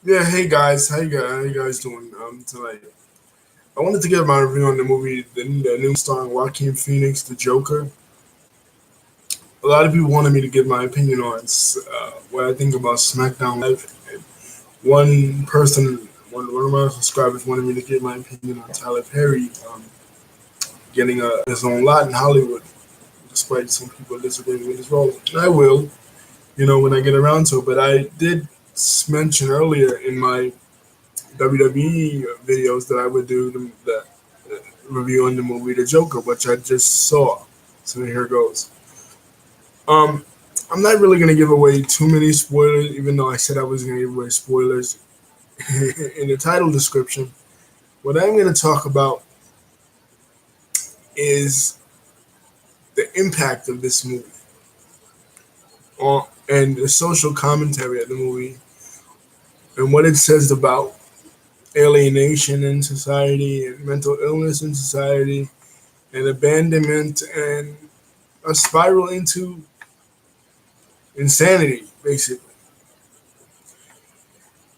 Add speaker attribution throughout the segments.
Speaker 1: Yeah, hey guys, how you guys doing tonight? I wanted to give my review on the movie, the new starring Joaquin Phoenix, The Joker. A lot of people wanted me to give my opinion on what I think about SmackDown Live. And one of my subscribers wanted me to give my opinion on Tyler Perry getting his own lot in Hollywood, despite some people disagreeing with his role. And I will, when I get around to it. But I did mention earlier in my WWE videos that I would do the review on the movie The Joker, which I just saw. So here goes. Um, I'm not really gonna give away too many spoilers, even though I said I was gonna give away spoilers in the title description. What I'm gonna talk about is the impact of this movie on and the social commentary of the movie and what it says about alienation in society and mental illness in society and abandonment and a spiral into insanity, basically.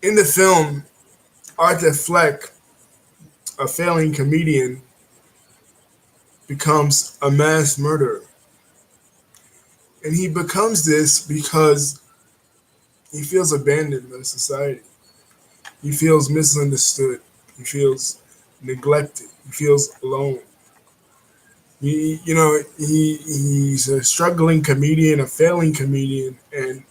Speaker 1: In the film, Arthur Fleck, a failing comedian, becomes a mass murderer. And he becomes this because he feels abandoned by society. He feels misunderstood. He feels neglected. He feels alone. He's a struggling comedian, a failing comedian, and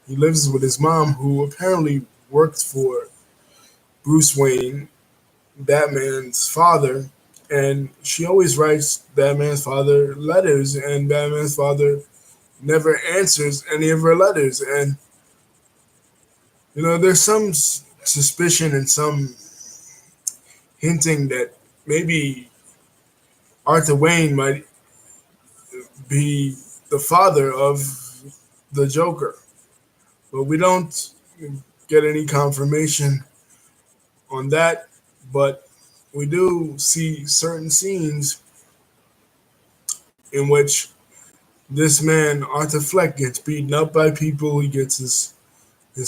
Speaker 1: he lives with his mom, who apparently worked for Bruce Wayne, Batman's father, and she always writes Batman's father letters, and Batman's father never answers any of her letters. And there's some suspicion and some hinting that maybe Arthur Wayne might be the father of the Joker, but we don't get any confirmation on that. But we do see certain scenes in which this man, Arthur Fleck, gets beaten up by people. He gets his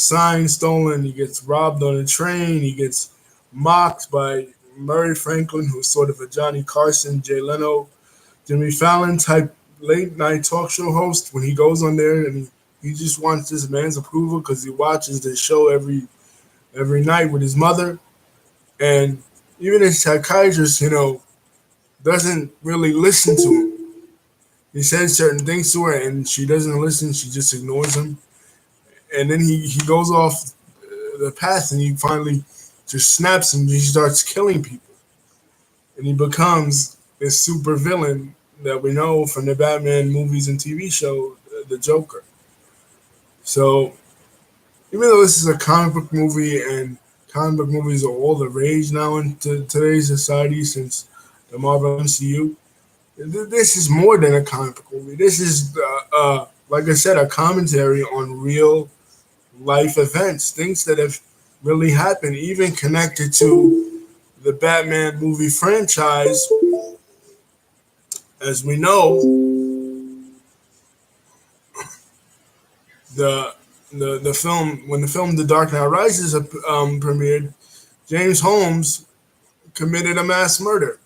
Speaker 1: sign stolen. He gets robbed on a train. He gets mocked by Murray Franklin, who's sort of a Johnny Carson, Jay Leno, Jimmy Fallon type late night talk show host. When he goes on there and he just wants this man's approval because he watches the show every night with his mother. And even his psychiatrist, doesn't really listen to him. He says certain things to her and she doesn't listen. She just ignores him. And then he goes off the path and he finally just snaps and he starts killing people. And he becomes this super villain that we know from the Batman movies and TV show, The Joker. So even though this is a comic book movie and comic book movies are all the rage now in today's society since the Marvel MCU, this is more than a comic book movie. This is, like I said, a commentary on real life events, things that have really happened, even connected to the Batman movie franchise. As we know, the the film when the film The Dark Knight Rises premiered, James Holmes committed a mass murder,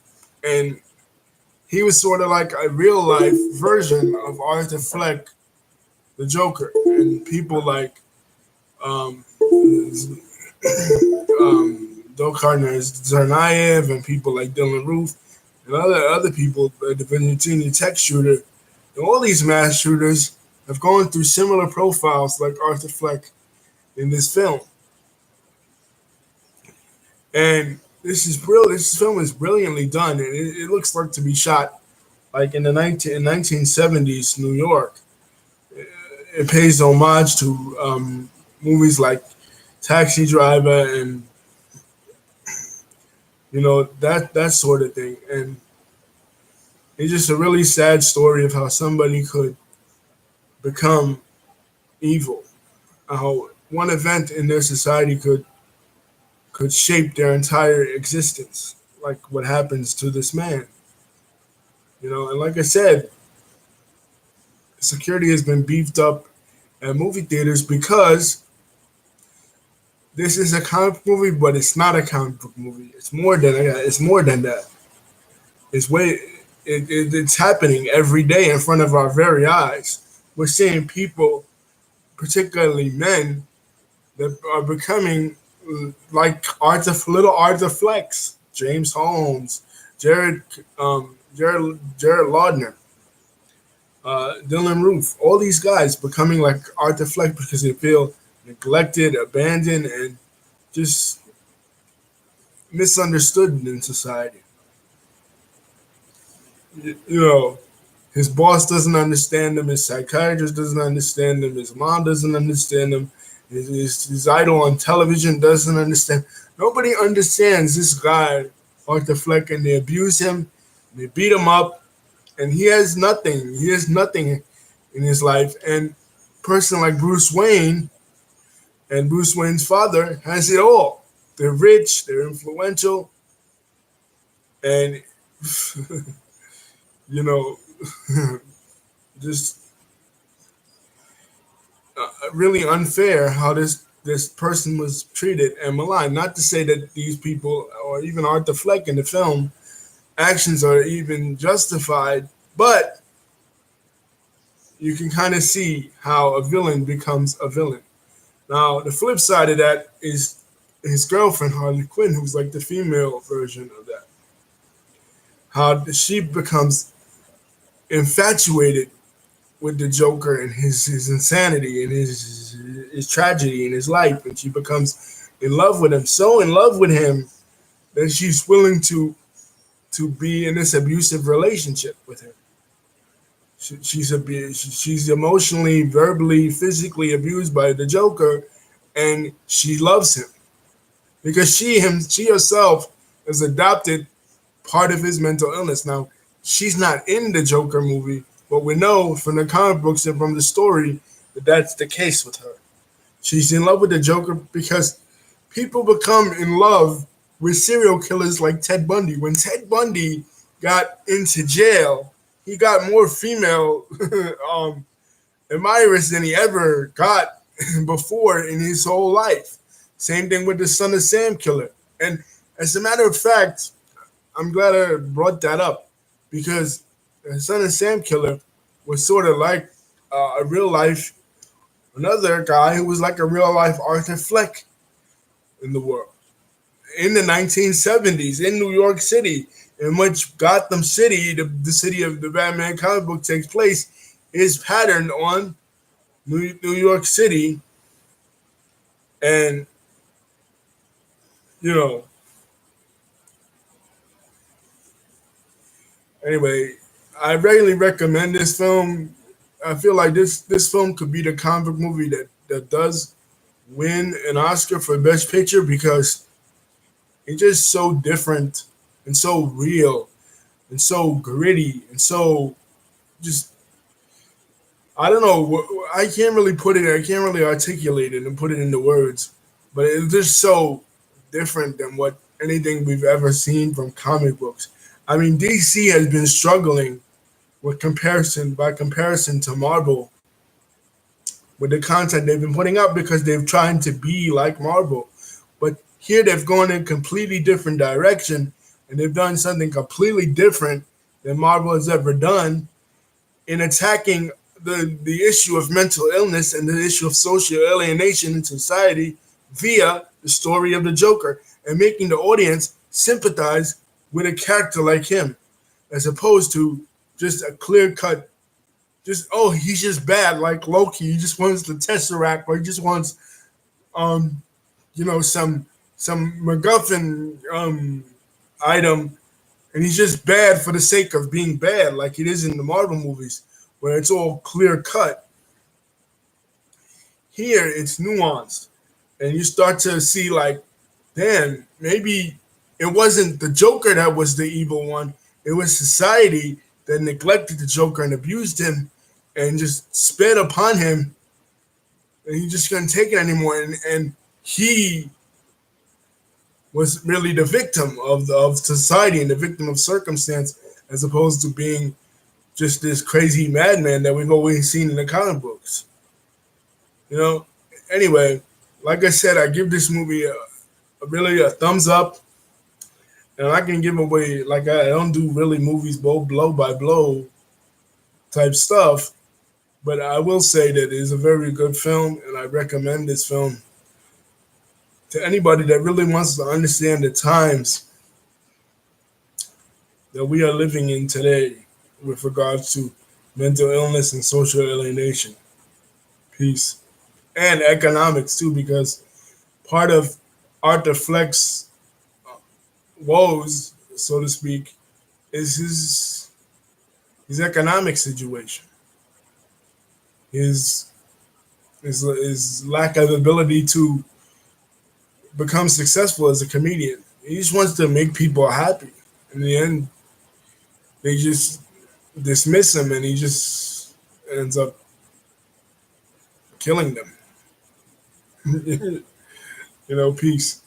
Speaker 1: and he was sort of like a real life version of Arthur Fleck, the Joker, and people like um, Dokar Tsarnaev and people like Dylan Roof and other people, the Virginia Tech shooter, and all these mass shooters have gone through similar profiles like Arthur Fleck in this film. And this film is brilliantly done, and it looks like to be shot like in the 1970s New York. It pays homage to movies like Taxi Driver and that sort of thing. And it's just a really sad story of how somebody could become evil, how one event in their society could shape their entire existence, like what happens to this man. And like I said, security has been beefed up at movie theaters because this is a comic book movie, but it's not a comic book movie. It's more than that. It's more than that. It's way it's happening every day in front of our very eyes. We're seeing people, particularly men, that are becoming like little Arthur Flex, James Holmes, Jared Laudner, Dylan Roof, all these guys becoming like Arthur Fleck because they feel neglected, abandoned, and just misunderstood in society. You know, his boss doesn't understand him, his psychiatrist doesn't understand him, his mom doesn't understand him, his idol on television doesn't understand. Nobody understands this guy, Arthur Fleck, and they abuse him, they beat him up, and he has nothing. He has nothing in his life. And a person like Bruce Wayne and Bruce Wayne's father has it all. They're rich, they're influential, and you know, just really unfair how this person was treated and maligned. Not to say that these people or even Arthur Fleck in the film actions are even justified, but you can kind of see how a villain becomes a villain. Now, the flip side of that is his girlfriend Harley Quinn, who's like the female version of that. How she becomes infatuated with the Joker and his insanity and his tragedy in his life, and she becomes in love with him, so in love with him that she's willing to be in this abusive relationship with him. She's emotionally, verbally, physically abused by the Joker, and she loves him because she herself has adopted part of his mental illness. Now, she's not in the Joker movie, but we know from the comic books and from the story that that's the case with her. She's in love with the Joker because people become in love with serial killers like Ted Bundy. When Ted Bundy got into jail, he got more female admirers than he ever got before in his whole life. Same thing with the Son of Sam killer. And as a matter of fact, I'm glad I brought that up because the Son of Sam killer was sort of like a real life, another guy who was like a real life Arthur Fleck in the world. In the 1970s in New York City, in which Gotham City, the city of the Batman comic book takes place, is patterned on New York City. And, you know, anyway, I regularly recommend this film. I feel like this film could be the comic movie that does win an Oscar for Best Picture because it's just so different and so real and so gritty and so just I don't know. I can't really put it. I can't really articulate it and put it into words. But it's just so different than what anything we've ever seen from comic books. I mean, DC has been struggling with comparison to Marvel with the content they've been putting out because they've tried to be like Marvel. But here they've gone in a completely different direction and they've done something completely different than Marvel has ever done in attacking the issue of mental illness and the issue of social alienation in society via the story of the Joker and making the audience sympathize with a character like him as opposed to just a clear cut, just, oh, he's just bad like Loki. He just wants the Tesseract or he just wants, um, some MacGuffin item and he's just bad for the sake of being bad like it is in the Marvel movies where it's all clear cut. Here it's nuanced, and you start to see like, damn, maybe it wasn't the Joker that was the evil one. It was society that neglected the Joker and abused him, and just spit upon him, and he just couldn't take it anymore. And he was really the victim of society and the victim of circumstance, as opposed to being just this crazy madman that we've always seen in the comic books. You know. Anyway, like I said, I give this movie really a thumbs up, and I can give away like I don't do really movies blow by blow type stuff, but I will say that it is a very good film, and I recommend this film to anybody that really wants to understand the times that we are living in today with regards to mental illness and social alienation. Peace. And economics too, because part of Arthur Fleck's woes, so to speak, is his economic situation, his his lack of ability to become successful as a comedian. He just wants to make people happy. In the end, they just dismiss him, and he just ends up killing them. Peace.